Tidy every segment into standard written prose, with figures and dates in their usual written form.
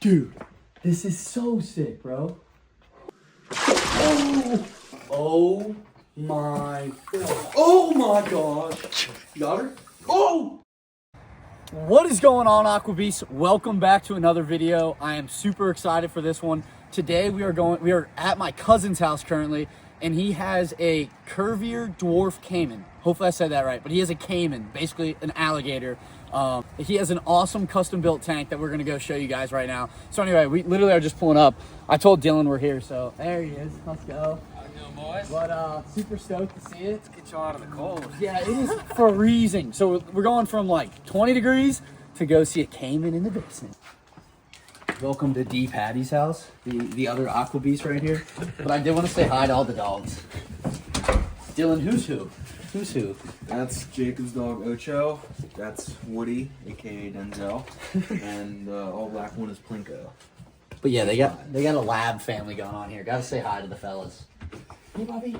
Dude, this is so sick, bro. Oh my god. Oh my gosh. Got her? Oh! What is going on, Aqua Beasts? Welcome back to another video. I am super excited for this one. Today we are at my cousin's house currently, and he has a curvier dwarf cayman. Hopefully I said that right, but he has a cayman, basically an alligator. He has an awesome custom built tank that we're gonna go show you guys right now. So anyway, we literally are just pulling up. I told Dylan we're here, so there he is. Let's go. How you doing, boys? But super stoked to see it. Let's get you out of the cold. Yeah, it is freezing. So we're going from like 20 degrees to go see a cayman in the basement. Welcome to D Patty's house, the other Aqua Beast right here. But I did want to say hi to all the dogs. Dylan, who's who? Who's who? That's Jacob's dog Ocho. That's Woody, aka Denzel, and the all black one is Plinko. But yeah, they got a lab family going on here. Gotta say hi to the fellas. Hey, Bobby.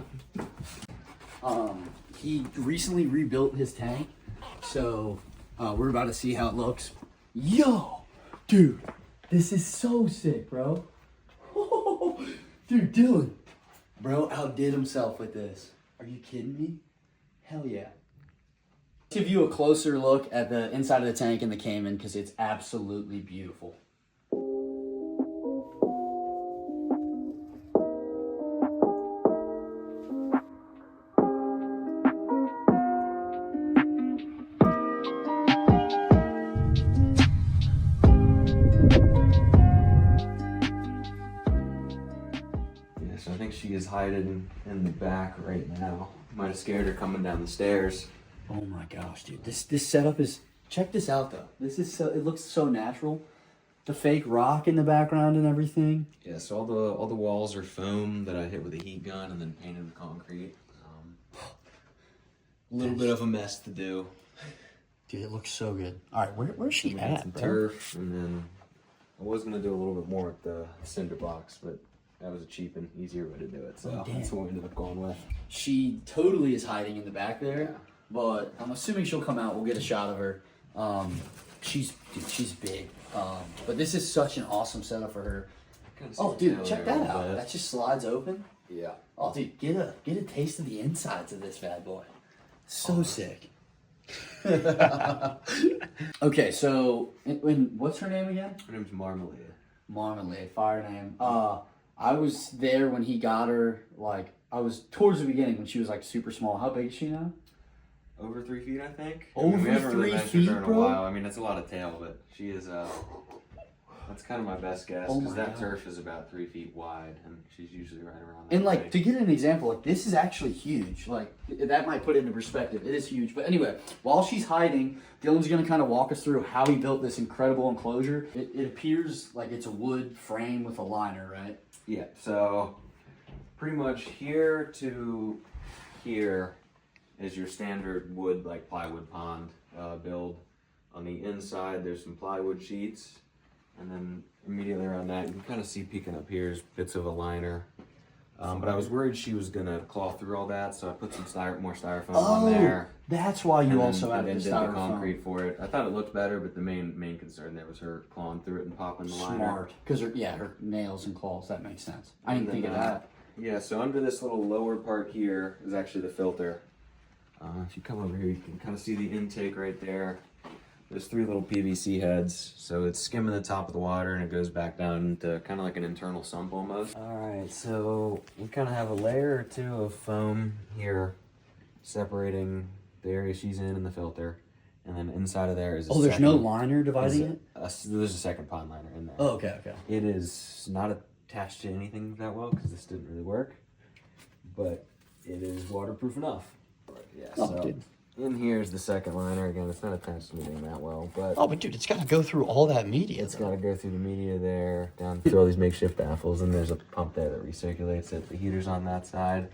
He recently rebuilt his tank, so we're about to see how it looks. Yo, dude, this is so sick, bro. Dude, Dylan, bro, outdid himself with this. Are you kidding me? Hell yeah. Give you a closer look at the inside of the tank in the Cayman because it's absolutely beautiful. Yeah, so I think she is hiding in the back right now. Might have scared her coming down the stairs. Oh my gosh, dude. This setup is, check this out though. This is so, it looks so natural. The fake rock in the background and everything. Yeah, so all the walls are foam that I hit with a heat gun and then painted with concrete. A little bit of a mess to do. Dude, it looks so good. All right, where's she Some at, bro? turf, and then I was gonna do a little bit more with the cinder blocks, but that was a cheap and easier way to do it. So that's what we ended up going with. She totally is hiding in the back there, but I'm assuming she'll come out. We'll get a shot of her. She's big. But this is such an awesome setup for her. Oh, dude, check that out. That just slides open. Yeah. Oh, dude, get a taste of the insides of this bad boy. So sick. Okay, so what's her name again? Her name's Marmalade. Marmalade, fire name. I was there when he got her. Like, I was towards the beginning when she was like super small. How big is she now? Over 3 feet, I think. Over we haven't really 3 measured feet, her in a bro? while. I mean, that's a lot of tail, but she is. That's kind of my best guess Oh because my that God. turf is about 3 feet wide, and she's usually right around that. And like, big. to get an example, like this is actually huge. Like that might put it into perspective. It is huge. But anyway, while she's hiding, Dylan's gonna kind of walk us through how he built this incredible enclosure. It appears like it's a wood frame with a liner, right? Yeah. So pretty much here to here is your standard wood, like plywood pond build. On the inside, there's some plywood sheets, and then immediately around that, you can kind of see peeking up here is bits of a liner. But I was worried she was gonna claw through all that, so I put some more styrofoam on there. That's why you And also then, have the and then did the styrofoam. concrete for it. I thought it looked better, but the main concern there was her clawing through it and popping the liner. Smart, because her nails and claws. That makes sense. I didn't And think of then, that. Yeah, so under this little lower part here is actually the filter. If you come over here, you can kind of see the intake right there. There's 3 little PVC heads, so it's skimming the top of the water and it goes back down to kind of like an internal sump almost. All right, so we kind of have a layer or 2 of foam here separating the area she's in and the filter. And then inside of there is a There's no liner dividing it? There's a second pond liner in there. Oh, okay. It is not attached to anything that well because this didn't really work, but it is waterproof enough. Yeah, Dude. in here is the second liner. Again, it's not attached to anything that well, but Oh, but dude, it's got to go through all that media. it's got to go through the media there, down through all these makeshift baffles, and there's a pump there that recirculates it. The heater's on that side.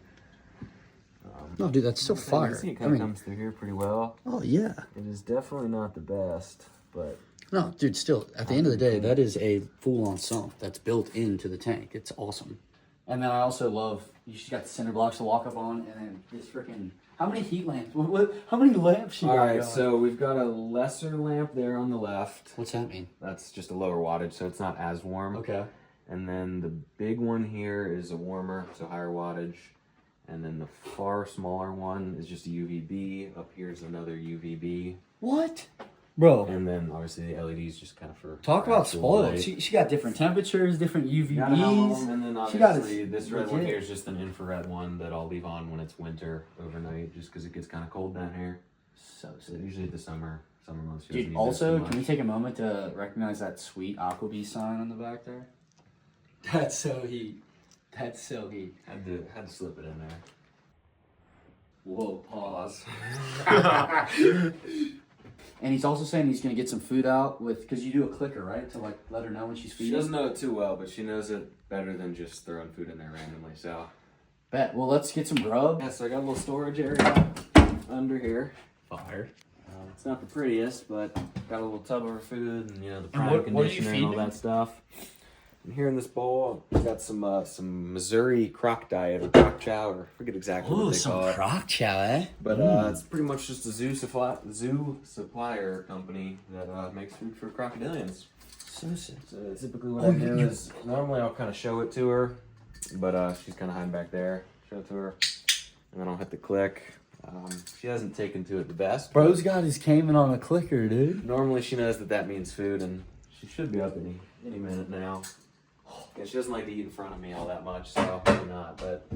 No, dude, that's so You fire. can see it kind of comes through here pretty well. Oh yeah. It is definitely not the best, but No, dude, still, at the end of the day, that is a full-on sump that's built into the tank. It's awesome. And then I also love, she's got the cinder blocks to walk up on, and then this freaking How many heat lamps? How many lamps you got? All right, going? so we've got a lesser lamp there on the left. What's that mean? That's just a lower wattage, so it's not as warm. Okay. And then the big one here is a warmer, so higher wattage. And then the far smaller one is just a UVB. Up here is another UVB. What? Bro. And then obviously the LEDs just kind of for... Talk about actual spoiled. light. She got different temperatures, different Gotta have 'em, UVBs. and then She got obviously this red one legit. here is just an infrared one that I'll leave on when it's winter overnight, just because it gets kind of cold down here. So So sick. usually the summer months. she doesn't Dude, need also, this too can we much. take a moment to recognize that sweet Aquabee sign on the back there? That's so heat. That's so heat. Had to slip it in there. Whoa, pause. And he's also saying he's gonna get some food out with, because you do a clicker, right? To like let her know when she's She feeding. doesn't know it too well, but she knows it better than just throwing food in there randomly. So Bet. Well, let's get some grub. yeah, so I got a little storage area under here. Fire. It's not the prettiest, but got a little tub of her food and the And prime what are you conditioner and all feeding? that stuff. And here in this bowl, I've got some Missouri croc diet or croc chow, or I forget exactly what they call it. crock chow, eh? But it's pretty much just a zoo supplier company that makes food for crocodilians. So sick. So typically what I do you- is normally I'll kind of show it to her, but she's kind of hiding back there. Show it to her, and then I'll hit the click. She hasn't taken to it the best. Bro's got his cayman on a clicker, dude. Normally she knows that means food, and she should be up any minute now. Yeah, she doesn't like to eat in front of me all that much, so maybe not. But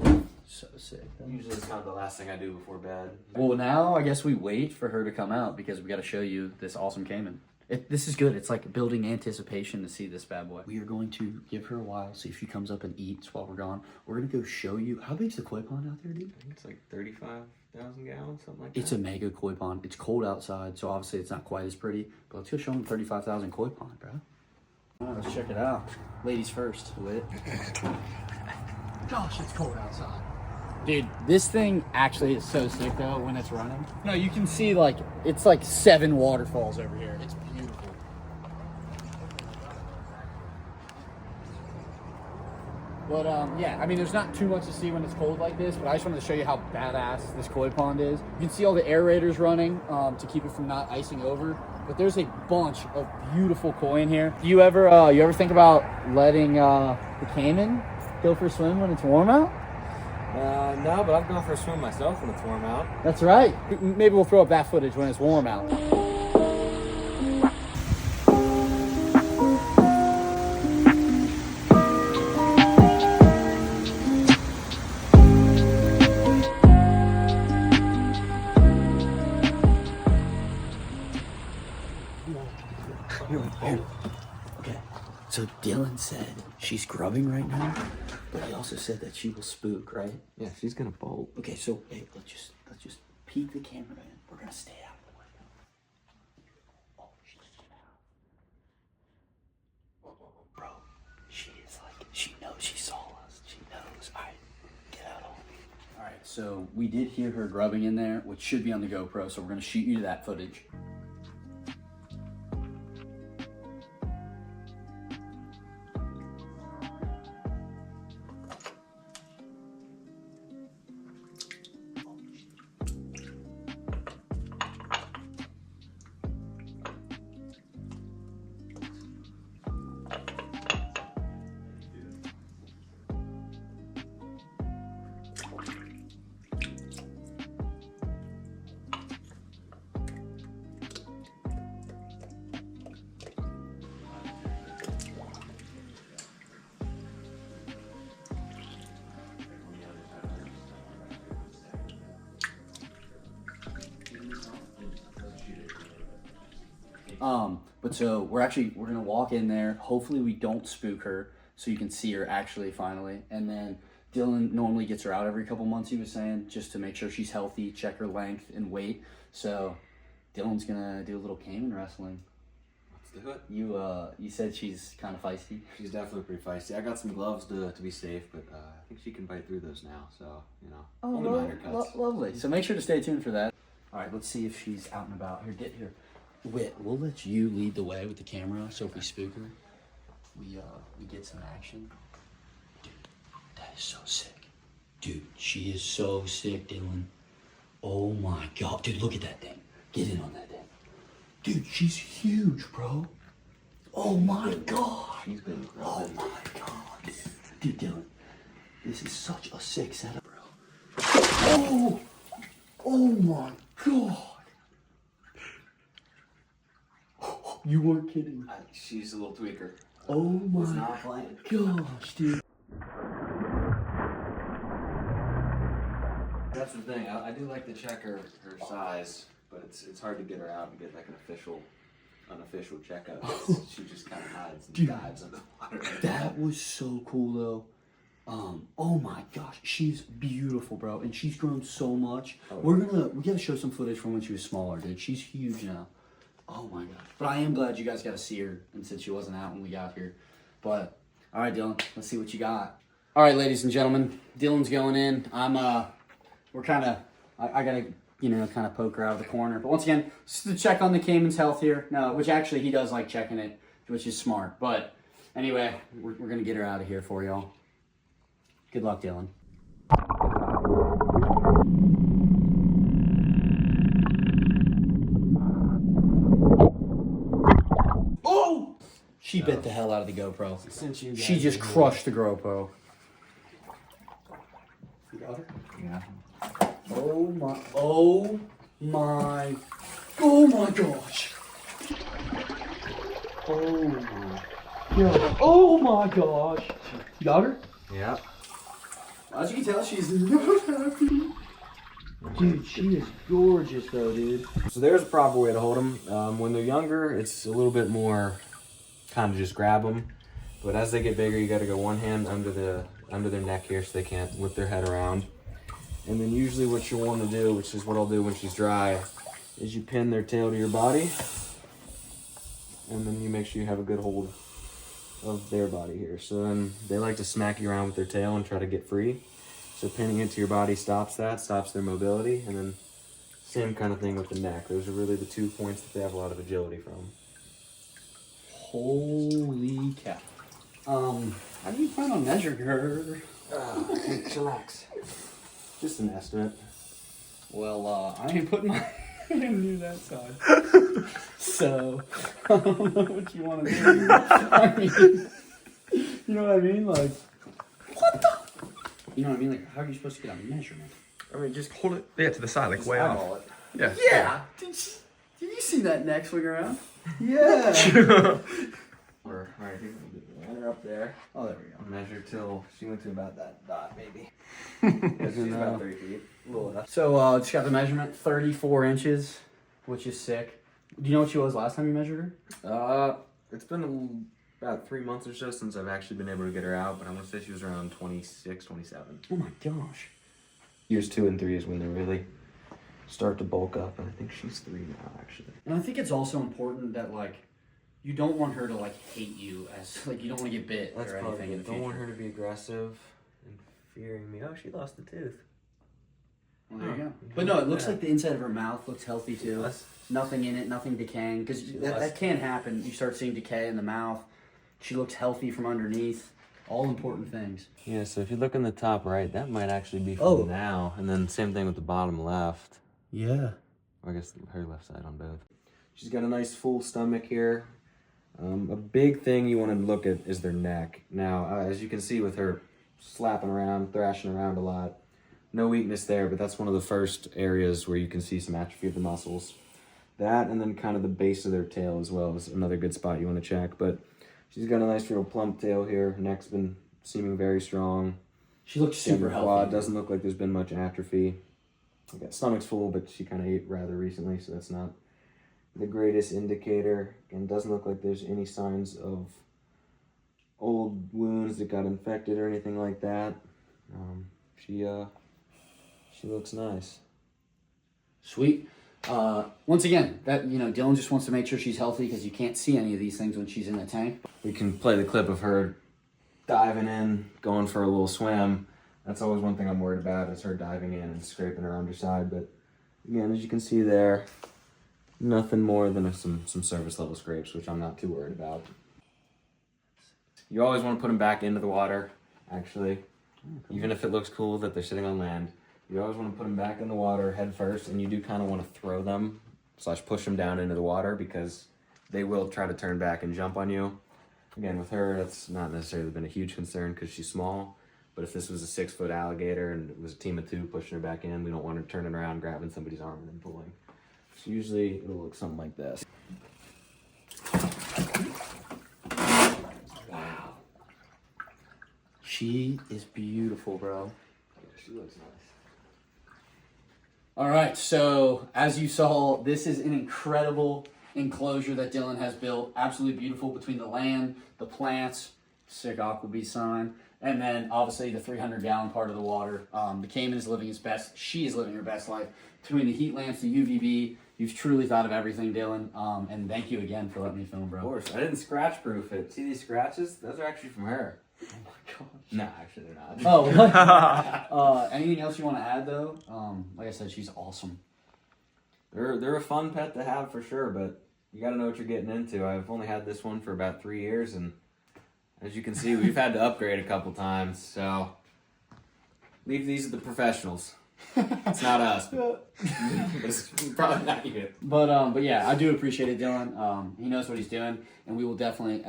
So sick. usually it's kind of the last thing I do before bed. Well, now I guess we wait for her to come out because we got to show you this awesome cayman. This is good. It's like building anticipation to see this bad boy. We are going to give her a while, see if she comes up and eats while we're gone. We're going to go show you. How big's the koi pond out there, dude? I think it's like 35,000 gallons, something like that. It's a mega koi pond. It's cold outside, so obviously it's not quite as pretty. But let's go show them 35,000 koi pond, bro. All right, let's check it out. Ladies first, lit. Gosh, it's cold outside. Dude, this thing actually is so sick though when it's running. No, you can see like, it's like 7 waterfalls over here. It's beautiful. But yeah, I mean, there's not too much to see when it's cold like this, but I just wanted to show you how badass this koi pond is. You can see all the aerators running to keep it from not icing over. But there's a bunch of beautiful koi in here. You ever think about letting the cayman go for a swim when it's warm out? No, but I've gone for a swim myself when it's warm out. That's right. Maybe we'll throw up that footage when it's warm out. Okay, so Dylan said she's grubbing right now, but he also said that she will spook, right? Yeah, she's gonna bolt. Okay, so hey, let's just peek the camera in. We're gonna stay out of the way. Oh, she's out. Bro, she is like, she knows she saw us. She knows. All right, get out on me. All right, so we did hear her grubbing in there, which should be on the GoPro. So we're gonna shoot you that footage. But so we're gonna walk in there. Hopefully we don't spook her, so you can see her actually finally. And then Dylan normally gets her out every couple months, he was saying, just to make sure she's healthy, check her length and weight. So Dylan's gonna do a little cayman wrestling. Let's do it. You said she's kind of feisty. She's definitely pretty feisty. I got some gloves to be safe, but I think she can bite through those now. So only minor cuts. Lovely. So make sure to stay tuned for that. All right, let's see if she's out and about. Here, get here. Wait, we'll let you lead the way with the camera, so if we spook her, we get some action. Dude, that is so sick. Dude, she is so sick, Dylan. Oh my God, dude, look at that thing. Get in on that thing. Dude, she's huge, bro. Oh my God. She's been growing. Oh my God. Dude, Dylan, this is such a sick setup, bro. Oh, oh my God. You weren't kidding. She's a little tweaker. Oh Was my not playing. gosh, dude. That's the thing. I do like to check her size, but it's hard to get her out and get like an unofficial checkup. She just kind of hides and dives in the water. That was so cool though. Oh my gosh, she's beautiful, bro, and she's grown so much. We gotta show some footage from when she was smaller, dude. She's huge now. Oh my gosh. But I am glad you guys got to see her, and since she wasn't out when we got here. But all right, Dylan, let's see what you got. All right, ladies and gentlemen, Dylan's going in. We're kind of, I gotta, kind of poke her out of the corner. But once again, just to check on the cayman's health here. No, which actually he does like checking it, which is smart. But anyway, we're gonna get her out of here for y'all. Good luck, Dylan. Oh! She bit the hell out of the GoPro. She just crushed the GoPro. You got her? Yeah. Oh my gosh. Oh my God. Oh my gosh. You got her? Yeah. As you can tell, she's not happy. Dude, she is gorgeous though, dude. So there's a proper way to hold them. When they're younger, it's a little bit more kind of just grab them. But as they get bigger, you got to go one hand under their neck here so they can't whip their head around. And then usually what you want to do, which is what I'll do when she's dry, is you pin their tail to your body. And then you make sure you have a good hold of their body here. So then they like to smack you around with their tail and try to get free. So pinning it to your body stops their mobility. And then same kind of thing with the neck. Those are really the 2 points that they have a lot of agility from. Holy cow. How do you plan on measuring her? Chillax. Just an estimate. Well, I ain't putting my hand near that side. So, I don't know what you want to do. I mean, you know what I mean? Like, what the? You know what I mean? Like, how are you supposed to get a measurement? I mean, just hold it, to the side, like way off. It. Yeah. Yeah! Did you see that neck swing around? Yeah! We're right here. Line her up there. Oh, there we go. Measure till she went to about that dot, maybe. Yeah, she's about 3 feet. A little enough. So, just got the measurement, 34 inches, which is sick. Do you know what she was last time you measured her? It's been about 3 months or so since I've actually been able to get her out, but I'm gonna say she was around 26, 27. Oh my gosh. Years 2 and 3 is when they really start to bulk up, and I think she's 3 now, actually. And I think it's also important that, like, you don't want her to, like, hate you as, like, you don't want to get bit or anything in the future. Don't want her to be aggressive and fearing me. Oh, she lost a tooth. Well, there you go. But no, it looks like the inside of her mouth looks healthy too. Nothing in it, nothing decaying. Because that can happen. You start seeing decay in the mouth. She looks healthy from underneath. All important things. Yeah, so if you look in the top right, that might actually be from now. And then same thing with the bottom left. Yeah. Or I guess her left side on both. She's got a nice full stomach here. A big thing you want to look at is their neck. Now, as you can see with her slapping around, thrashing around a lot, no weakness there, but that's one of the first areas where you can see some atrophy of the muscles. That and then kind of the base of their tail as well is another good spot you want to check. But she's got a nice real plump tail here. Neck's been seeming very strong. She looks super healthy. Doesn't look like there's been much atrophy. Stomach's full, but she kind of ate rather recently, so that's not the greatest indicator. And doesn't look like there's any signs of old wounds that got infected or anything like that. She looks nice. Sweet. Once again, that Dylan just wants to make sure she's healthy because you can't see any of these things when she's in the tank. We can play the clip of her diving in, going for a little swim. That's always one thing I'm worried about is her diving in and scraping her underside. But again, as you can see there, nothing more than some surface level scrapes, which I'm not too worried about. You always want to put them back into the water, actually. Even if it looks cool that they're sitting on land, You always want to put them back in the water head first, and you do kind of want to throw them / push them down into the water because they will try to turn back and jump on you. Again, with her, that's not necessarily been a huge concern because she's small. But if this was a 6-foot alligator and it was a team of 2 pushing her back in, we don't want her turning around, grabbing somebody's arm and then pulling. So usually it'll look something like this. Wow. She is beautiful, bro. Yeah, she looks nice. All right, so as you saw, this is an incredible enclosure that Dylan has built. Absolutely beautiful between the land, the plants, sick aqua sign, and then obviously the 300-gallon part of the water. The cayman is living its best. She is living her best life. Between the heat lamps, the UVB, you've truly thought of everything, Dylan. And thank you again for letting me film, bro. Of course, I didn't scratch proof it. See these scratches? Those are actually from her. Oh my gosh. No, actually they're not. Oh, what? Anything else you want to add though? Like I said, she's awesome. They're a fun pet to have for sure, but you got to know what you're getting into. I've only had this one for about 3 years, and as you can see, we've had to upgrade a couple times. So leave these to the professionals. It's not us. It's probably not you. But yeah, I do appreciate it, Dylan. He knows what he's doing, and we will definitely,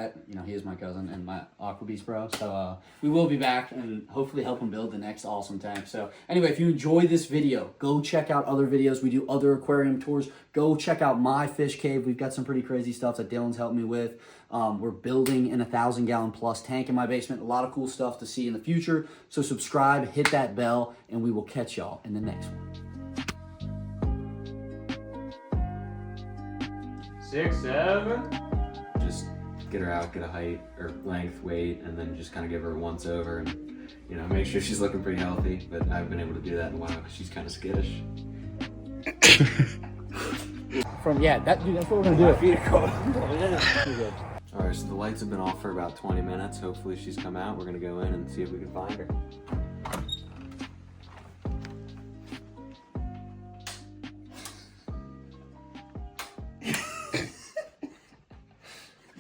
he is my cousin and my aqua beast bro. So we will be back and hopefully help him build the next awesome tank. So anyway, if you enjoyed this video, go check out other videos. We do other aquarium tours. Go check out my fish cave. We've got some pretty crazy stuff that Dylan's helped me with. We're building an 1,000-gallon plus tank in my basement. A lot of cool stuff to see in the future. So subscribe, hit that bell, and we will catch y'all in the next one. 6, 7. Just get her out, get a height or length, weight, and then just kind of give her a once over and, make sure she's looking pretty healthy. But I haven't been able to do that in a while because she's kind of skittish. That's what we're gonna do. Feet are cold. All right, so the lights have been off for about 20 minutes. Hopefully she's come out. We're gonna go in and see if we can find her.